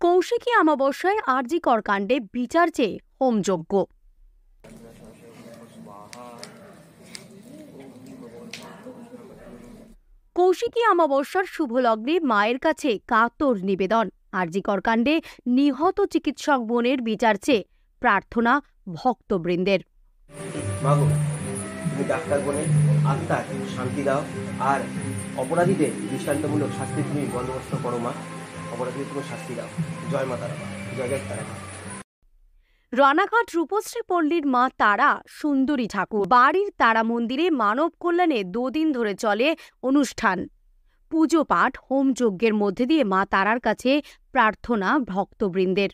কৌশিকী অমাবস্যায় আরজিকর কাণ্ডে বিচার চেয়ে হোমযজ্ঞ। কৌশিকী অমাবস্যার শুভ লগ্নে মায়ের কাছে কাতর নিবেদন। আরজিকর কাণ্ডে নিহত চিকিৎসক বোনের বিচার চেয়ে প্রার্থনা ভক্তবৃন্দের। মাগো, তুমি ডাক্তার বোনের আত্মার শান্তি দাও, আর অপরাধীদের দৃষ্টান্তমূলক শাস্তি তুমি বন্দোবস্ত করো মা। অপরাধীদের তুমি শাস্তি দাও। জয় মা তারা, জয় জয় তারা। রানাঘাট রূপশ্রী পল্লীর মা তারা সুন্দরী ঠাকুর বাড়ির তারা মন্দিরে মানব কল্যাণে 2 দিন ধরে চলে অনুষ্ঠান। পুজো পাঠ হোমযজ্ঞের মধ্যে দিয়ে মা তারার কাছে প্রার্থনা ভক্তবৃন্দের।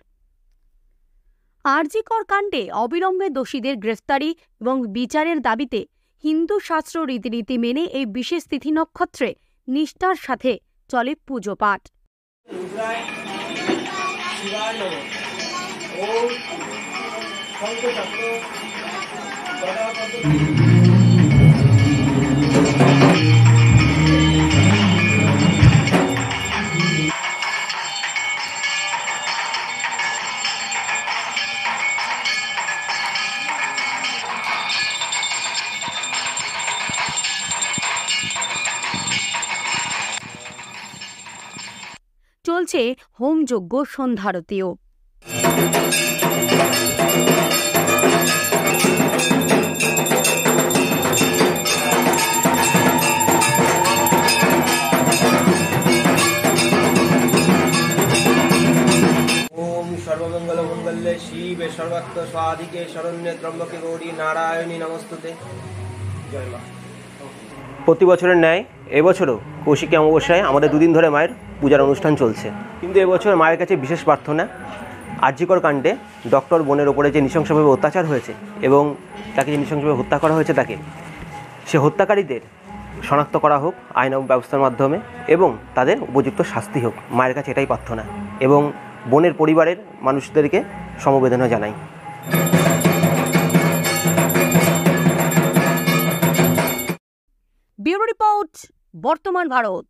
আরজিকর কাণ্ডে অবিলম্বে দোষীদের গ্রেফতারি এবং বিচারের দাবিতে হিন্দু শাস্ত্র রীতিনীতি মেনে এই বিশেষ তিথি নক্ষত্রে নিষ্ঠার সাথে চলে পুজো পাঠ। চলছে হোমযজ্ঞ সন্ধ্যারতিও। সর্বমঙ্গল মঙ্গলে শিবে সর্বাত্ম স্বাধিকে শরণ্যে ত্রম্বকে গৌরী নারায়ণী নমস্তুতে। জয় মা। প্রতি বছরের ন্যায় এবছরও কৌশিকী অমাবস্যায় আমাদের 2 দিন ধরে মায়ের পূজার অনুষ্ঠান চলছে। কিন্তু এবছর মায়ের কাছে বিশেষ প্রার্থনা, আরজিকর কাণ্ডে ডক্টর বোনের ওপরে যে নৃশংসভাবে অত্যাচার হয়েছে এবং তাকে যে নৃশংসভাবে হত্যা করা হয়েছে, সে হত্যাকারীদের শনাক্ত করা হোক আইন ব্যবস্থার মাধ্যমে এবং তাদের উপযুক্ত শাস্তি হোক। মায়ের কাছে এটাই প্রার্থনা এবং বোনের পরিবারের মানুষদেরকে সমবেদনা জানাই। ব্যুরো রিপোর্ট, বর্তমান ভারত।